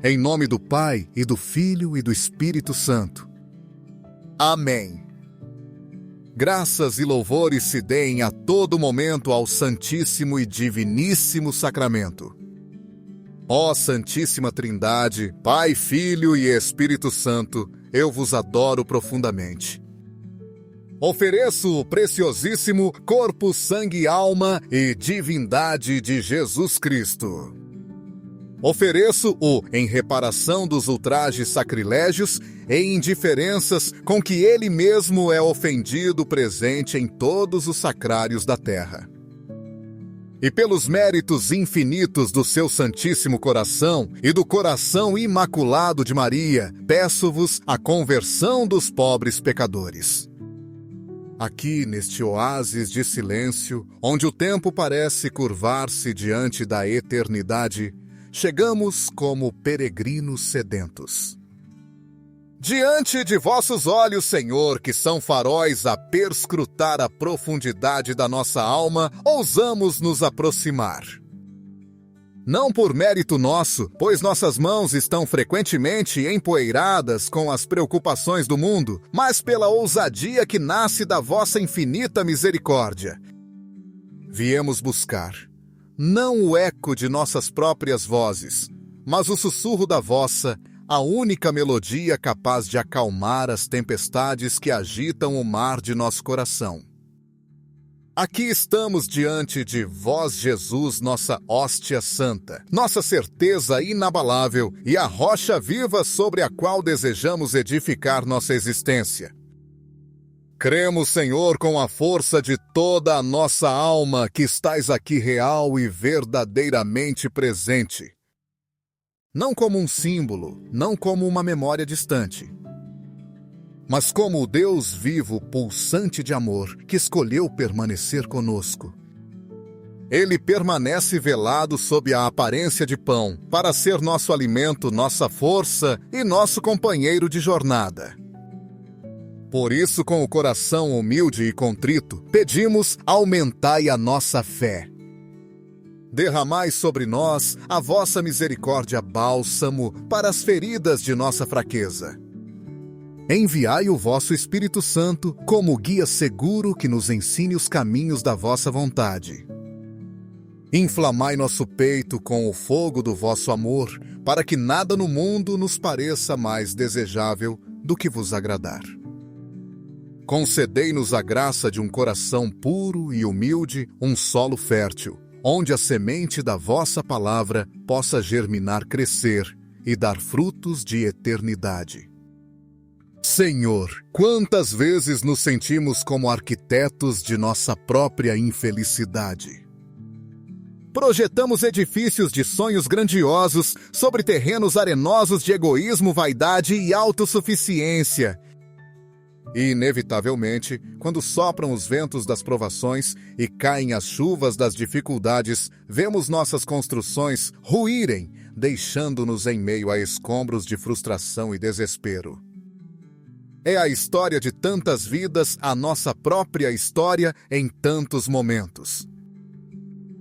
Em nome do Pai, e do Filho, e do Espírito Santo. Amém. Graças e louvores se deem a todo momento ao Santíssimo e Diviníssimo Sacramento. Ó Santíssima Trindade, Pai, Filho e Espírito Santo, eu vos adoro profundamente. Ofereço o preciosíssimo corpo, sangue, alma e divindade de Jesus Cristo. Ofereço-o em reparação dos ultrajes sacrilégios e indiferenças com que ele mesmo é ofendido presente em todos os sacrários da terra. E pelos méritos infinitos do seu Santíssimo Coração e do coração imaculado de Maria, peço-vos a conversão dos pobres pecadores. Aqui, neste oásis de silêncio, onde o tempo parece curvar-se diante da eternidade, chegamos como peregrinos sedentos. Diante de vossos olhos, Senhor, que são faróis a perscrutar a profundidade da nossa alma, ousamos nos aproximar. Não por mérito nosso, pois nossas mãos estão frequentemente empoeiradas com as preocupações do mundo, mas pela ousadia que nasce da vossa infinita misericórdia. Viemos buscar, não o eco de nossas próprias vozes, mas o sussurro da vossa, a única melodia capaz de acalmar as tempestades que agitam o mar de nosso coração. Aqui estamos diante de vós, Jesus, nossa hóstia santa, nossa certeza inabalável e a rocha viva sobre a qual desejamos edificar nossa existência. Cremos, Senhor, com a força de toda a nossa alma que estais aqui real e verdadeiramente presente. Não como um símbolo, não como uma memória distante, mas como o Deus vivo, pulsante de amor, que escolheu permanecer conosco. Ele permanece velado sob a aparência de pão, para ser nosso alimento, nossa força e nosso companheiro de jornada. Por isso, com o coração humilde e contrito, pedimos: aumentai a nossa fé. Derramai sobre nós a vossa misericórdia bálsamo para as feridas de nossa fraqueza. Enviai o vosso Espírito Santo como guia seguro que nos ensine os caminhos da vossa vontade. Inflamai nosso peito com o fogo do vosso amor, para que nada no mundo nos pareça mais desejável do que vos agradar. Concedei-nos a graça de um coração puro e humilde, um solo fértil, onde a semente da vossa palavra possa germinar, crescer e dar frutos de eternidade. Senhor, quantas vezes nos sentimos como arquitetos de nossa própria infelicidade? Projetamos edifícios de sonhos grandiosos sobre terrenos arenosos de egoísmo, vaidade e autossuficiência. E, inevitavelmente, quando sopram os ventos das provações e caem as chuvas das dificuldades, vemos nossas construções ruírem, deixando-nos em meio a escombros de frustração e desespero. É a história de tantas vidas, a nossa própria história em tantos momentos.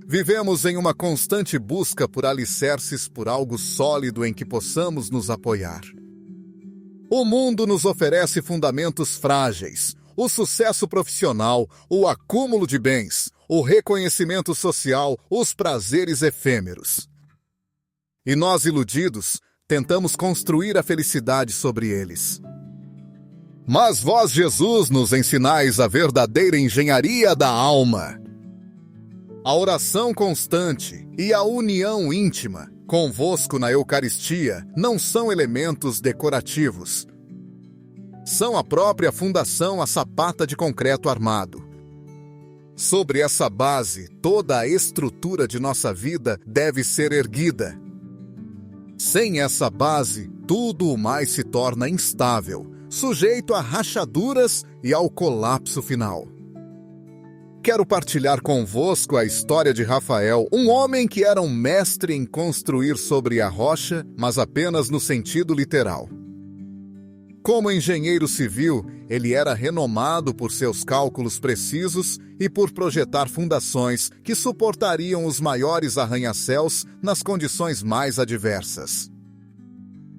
Vivemos em uma constante busca por alicerces, por algo sólido em que possamos nos apoiar. O mundo nos oferece fundamentos frágeis, o sucesso profissional, o acúmulo de bens, o reconhecimento social, os prazeres efêmeros. E nós, iludidos, tentamos construir a felicidade sobre eles. Mas vós, Jesus, nos ensinais a verdadeira engenharia da alma. A oração constante e a união íntima convosco na Eucaristia não são elementos decorativos. São a própria fundação, a sapata de concreto armado. Sobre essa base, toda a estrutura de nossa vida deve ser erguida. Sem essa base, tudo o mais se torna instável, sujeito a rachaduras e ao colapso final. Quero partilhar convosco a história de Rafael, um homem que era um mestre em construir sobre a rocha, mas apenas no sentido literal. Como engenheiro civil, ele era renomado por seus cálculos precisos e por projetar fundações que suportariam os maiores arranha-céus nas condições mais adversas.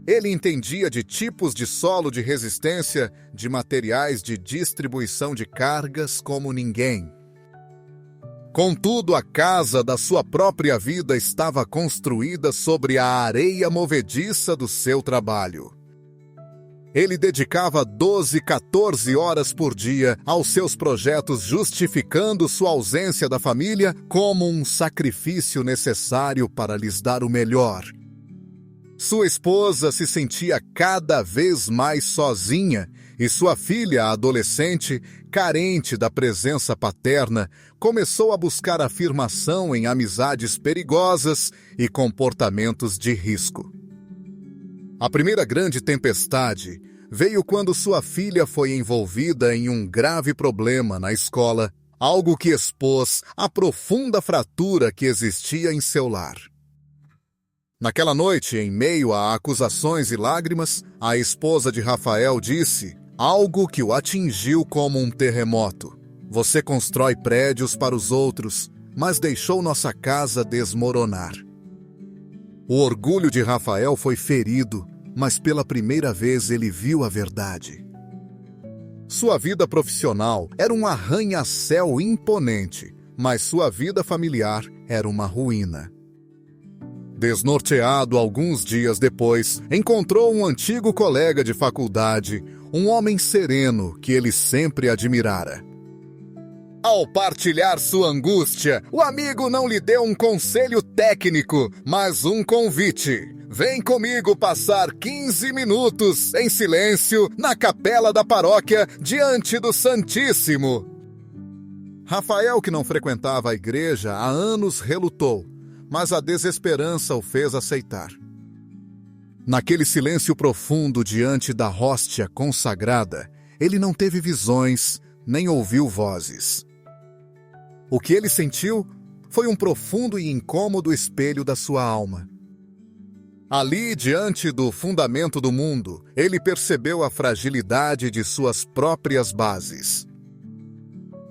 Ele entendia de tipos de solo de resistência, de materiais de distribuição de cargas como ninguém. Contudo, a casa da sua própria vida estava construída sobre a areia movediça do seu trabalho. Ele dedicava 12, 14 horas por dia aos seus projetos, justificando sua ausência da família como um sacrifício necessário para lhes dar o melhor. Sua esposa se sentia cada vez mais sozinha e sua filha, adolescente, carente da presença paterna, começou a buscar afirmação em amizades perigosas e comportamentos de risco. A primeira grande tempestade veio quando sua filha foi envolvida em um grave problema na escola, algo que expôs a profunda fratura que existia em seu lar. Naquela noite, em meio a acusações e lágrimas, a esposa de Rafael disse algo que o atingiu como um terremoto. Você constrói prédios para os outros, mas deixou nossa casa desmoronar. O orgulho de Rafael foi ferido, mas pela primeira vez ele viu a verdade. Sua vida profissional era um arranha-céu imponente, mas sua vida familiar era uma ruína. Desnorteado alguns dias depois, encontrou um antigo colega de faculdade, um homem sereno que ele sempre admirara. Ao partilhar sua angústia, o amigo não lhe deu um conselho técnico, mas um convite. Vem comigo passar 15 minutos em silêncio na capela da paróquia diante do Santíssimo. Rafael, que não frequentava a igreja há anos, relutou, mas a desesperança o fez aceitar. Naquele silêncio profundo diante da hóstia consagrada, ele não teve visões, nem ouviu vozes. O que ele sentiu foi um profundo e incômodo espelho da sua alma. Ali, diante do fundamento do mundo, ele percebeu a fragilidade de suas próprias bases.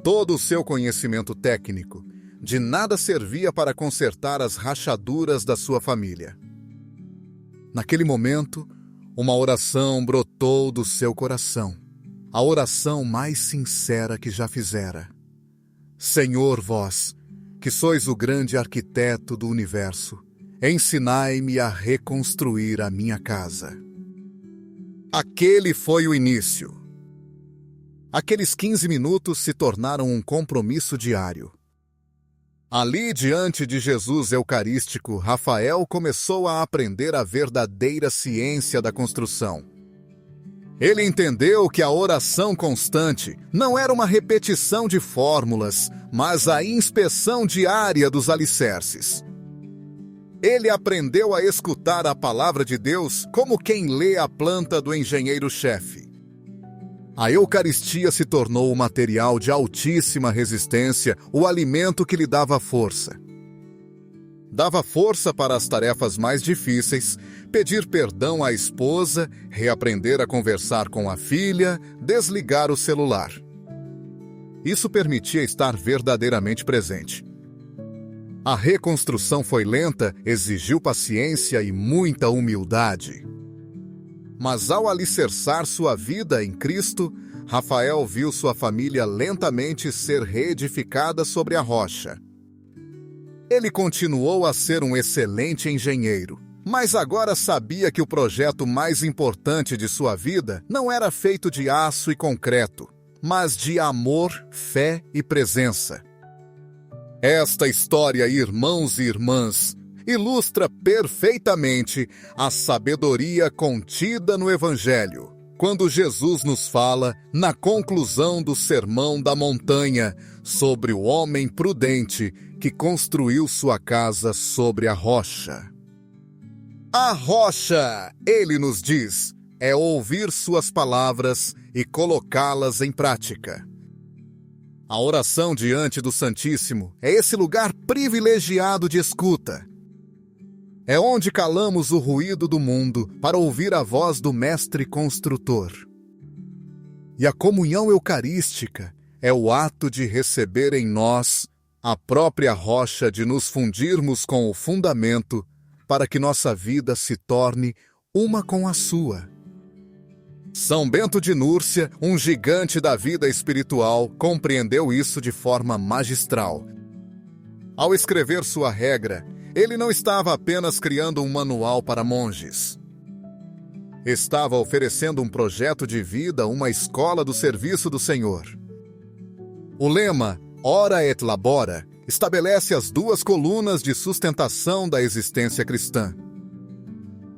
Todo o seu conhecimento técnico de nada servia para consertar as rachaduras da sua família. Naquele momento, uma oração brotou do seu coração, a oração mais sincera que já fizera. Senhor, vós, que sois o grande arquiteto do universo, ensinai-me a reconstruir a minha casa. Aquele foi o início. Aqueles 15 minutos se tornaram um compromisso diário. Ali, diante de Jesus Eucarístico, Rafael começou a aprender a verdadeira ciência da construção. Ele entendeu que a oração constante não era uma repetição de fórmulas, mas a inspeção diária dos alicerces. Ele aprendeu a escutar a palavra de Deus como quem lê a planta do engenheiro-chefe. A Eucaristia se tornou o material de altíssima resistência, o alimento que lhe dava força. Dava força para as tarefas mais difíceis, pedir perdão à esposa, reaprender a conversar com a filha, desligar o celular. Isso permitia estar verdadeiramente presente. A reconstrução foi lenta, exigiu paciência e muita humildade. Mas ao alicerçar sua vida em Cristo, Rafael viu sua família lentamente ser reedificada sobre a rocha. Ele continuou a ser um excelente engenheiro, mas agora sabia que o projeto mais importante de sua vida não era feito de aço e concreto, mas de amor, fé e presença. Esta história, irmãos e irmãs, ilustra perfeitamente a sabedoria contida no Evangelho, quando Jesus nos fala, na conclusão do Sermão da Montanha, sobre o homem prudente que construiu sua casa sobre a rocha. A rocha, ele nos diz, é ouvir suas palavras e colocá-las em prática. A oração diante do Santíssimo é esse lugar privilegiado de escuta. É onde calamos o ruído do mundo para ouvir a voz do Mestre Construtor. E a comunhão eucarística é o ato de receber em nós a própria rocha, de nos fundirmos com o fundamento para que nossa vida se torne uma com a sua. São Bento de Núrcia, um gigante da vida espiritual, compreendeu isso de forma magistral. Ao escrever sua regra, ele não estava apenas criando um manual para monges. Estava oferecendo um projeto de vida, uma escola do serviço do Senhor. O lema Ora et Labora estabelece as duas colunas de sustentação da existência cristã.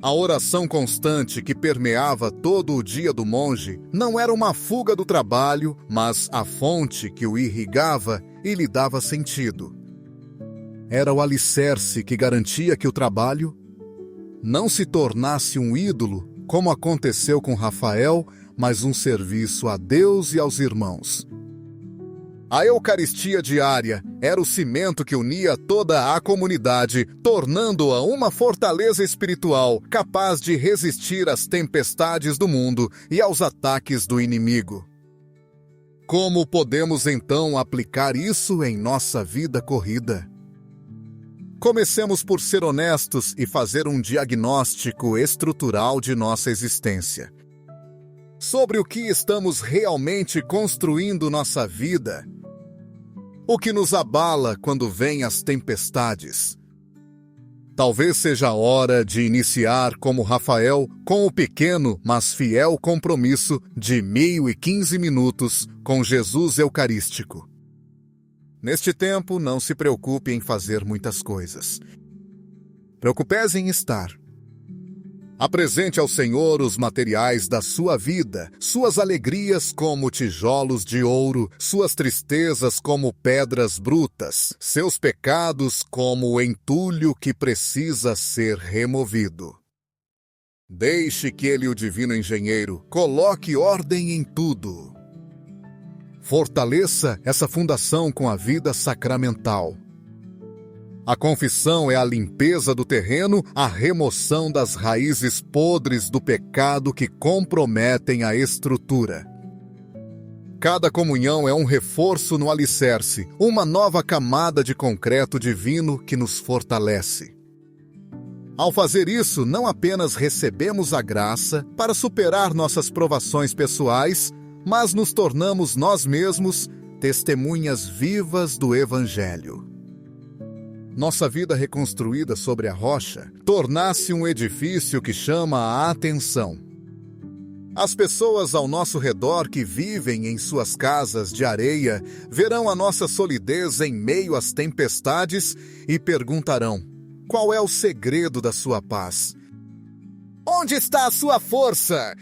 A oração constante que permeava todo o dia do monge não era uma fuga do trabalho, mas a fonte que o irrigava e lhe dava sentido. Era o alicerce que garantia que o trabalho não se tornasse um ídolo, como aconteceu com Rafael, mas um serviço a Deus e aos irmãos. A Eucaristia diária era o cimento que unia toda a comunidade, tornando-a uma fortaleza espiritual capaz de resistir às tempestades do mundo e aos ataques do inimigo. Como podemos então aplicar isso em nossa vida corrida? Comecemos por ser honestos e fazer um diagnóstico estrutural de nossa existência. Sobre o que estamos realmente construindo nossa vida? O que nos abala quando vêm as tempestades? Talvez seja a hora de iniciar, como Rafael, com o pequeno, mas fiel compromisso de 1015 minutos com Jesus Eucarístico. Neste tempo, não se preocupe em fazer muitas coisas. Preocupe-se em estar. Apresente ao Senhor os materiais da sua vida, suas alegrias como tijolos de ouro, suas tristezas como pedras brutas, seus pecados como o entulho que precisa ser removido. Deixe que Ele, o divino engenheiro, coloque ordem em tudo. Fortaleça essa fundação com a vida sacramental. A confissão é a limpeza do terreno, a remoção das raízes podres do pecado que comprometem a estrutura. Cada comunhão é um reforço no alicerce, uma nova camada de concreto divino que nos fortalece. Ao fazer isso, não apenas recebemos a graça para superar nossas provações pessoais, mas nos tornamos nós mesmos testemunhas vivas do Evangelho. Nossa vida reconstruída sobre a rocha torna-se um edifício que chama a atenção. As pessoas ao nosso redor que vivem em suas casas de areia verão a nossa solidez em meio às tempestades e perguntarão: qual é o segredo da sua paz? Onde está a sua força?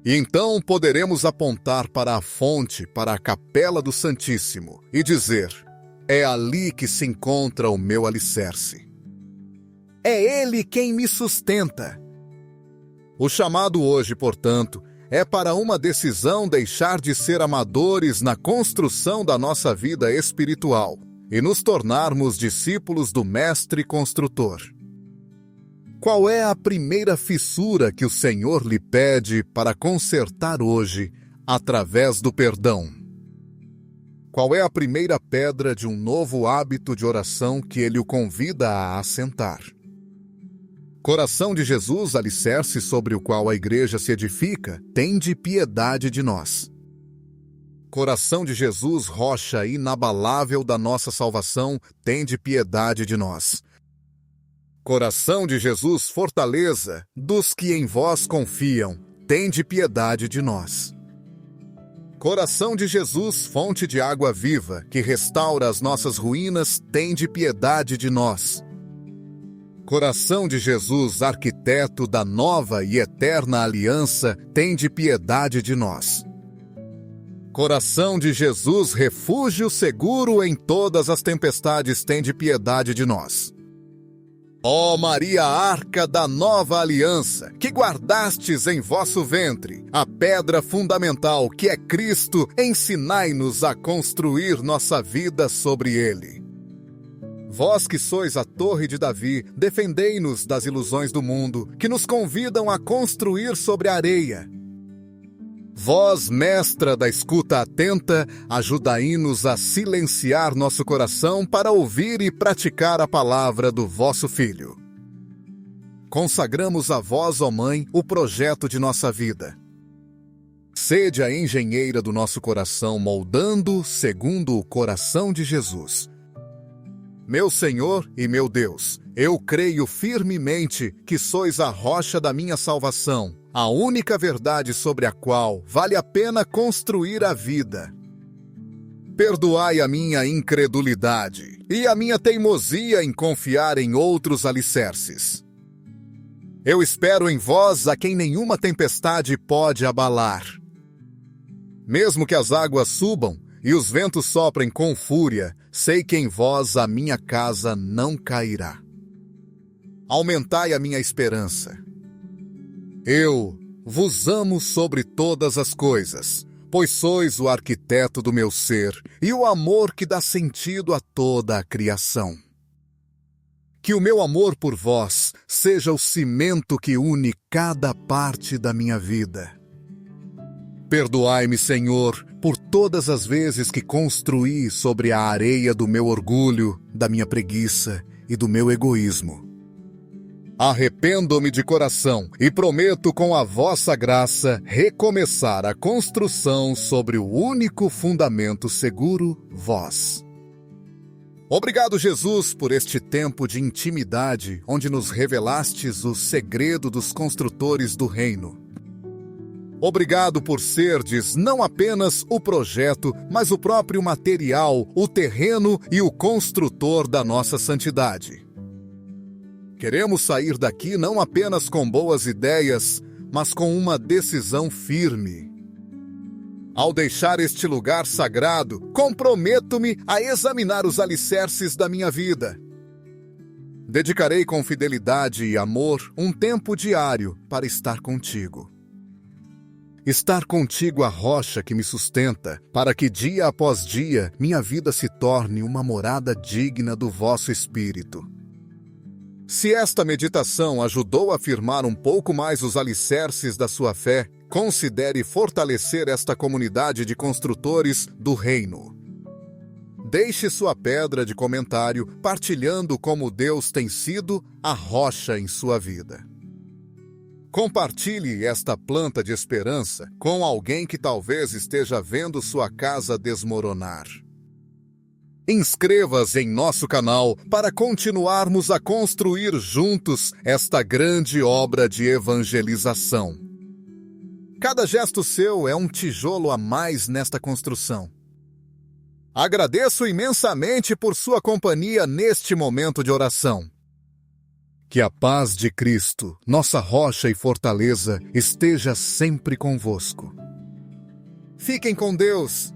E então poderemos apontar para a fonte, para a capela do Santíssimo, e dizer: é ali que se encontra o meu alicerce. É Ele quem me sustenta. O chamado hoje, portanto, é para uma decisão deixar de ser amadores na construção da nossa vida espiritual e nos tornarmos discípulos do Mestre Construtor. Qual é a primeira fissura que o Senhor lhe pede para consertar hoje através do perdão? Qual é a primeira pedra de um novo hábito de oração que Ele o convida a assentar? Coração de Jesus, alicerce sobre o qual a Igreja se edifica, tende piedade de nós. Coração de Jesus, rocha inabalável da nossa salvação, tende piedade de nós. Coração de Jesus, fortaleza dos que em vós confiam, tende piedade de nós. Coração de Jesus, fonte de água viva, que restaura as nossas ruínas, tende piedade de nós. Coração de Jesus, arquiteto da nova e eterna aliança, tende piedade de nós. Coração de Jesus, refúgio seguro em todas as tempestades, tende piedade de nós. Ó Maria, arca da nova aliança, que guardastes em vosso ventre, a pedra fundamental que é Cristo, ensinai-nos a construir nossa vida sobre ele. Vós que sois a torre de Davi, defendei-nos das ilusões do mundo, que nos convidam a construir sobre a areia. Vós, mestra da escuta atenta, ajudai-nos a silenciar nosso coração para ouvir e praticar a palavra do vosso Filho. consagramos a vós, ó Mãe, o projeto de nossa vida. Sede a engenheira do nosso coração, moldando segundo o coração de Jesus. Meu Senhor e meu Deus, eu creio firmemente que sois a rocha da minha salvação, a única verdade sobre a qual vale a pena construir a vida. Perdoai a minha incredulidade e a minha teimosia em confiar em outros alicerces. Eu espero em vós a quem nenhuma tempestade pode abalar. Mesmo que as águas subam e os ventos soprem com fúria, sei que em vós a minha casa não cairá. Aumentai a minha esperança. Eu vos amo sobre todas as coisas, pois sois o arquiteto do meu ser e o amor que dá sentido a toda a criação. Que o meu amor por vós seja o cimento que une cada parte da minha vida. Perdoai-me, Senhor, por todas as vezes que construí sobre a areia do meu orgulho, da minha preguiça e do meu egoísmo. Arrependo-me de coração e prometo com a vossa graça recomeçar a construção sobre o único fundamento seguro, vós. Obrigado, Jesus, por este tempo de intimidade onde nos revelastes o segredo dos construtores do reino. Obrigado por serdes não apenas o projeto, mas o próprio material, o terreno e o construtor da nossa santidade. Queremos sair daqui não apenas com boas ideias, mas com uma decisão firme. Ao deixar este lugar sagrado, comprometo-me a examinar os alicerces da minha vida. Dedicarei com fidelidade e amor um tempo diário para estar contigo. Estar contigo a rocha que me sustenta, para que dia após dia minha vida se torne uma morada digna do vosso Espírito. Se esta meditação ajudou a firmar um pouco mais os alicerces da sua fé, considere fortalecer esta comunidade de construtores do reino. Deixe sua pedra de comentário partilhando como Deus tem sido a rocha em sua vida. Compartilhe esta planta de esperança com alguém que talvez esteja vendo sua casa desmoronar. Inscreva-se em nosso canal para continuarmos a construir juntos esta grande obra de evangelização. Cada gesto seu é um tijolo a mais nesta construção. Agradeço imensamente por sua companhia neste momento de oração. Que a paz de Cristo, nossa rocha e fortaleza, esteja sempre convosco. Fiquem com Deus.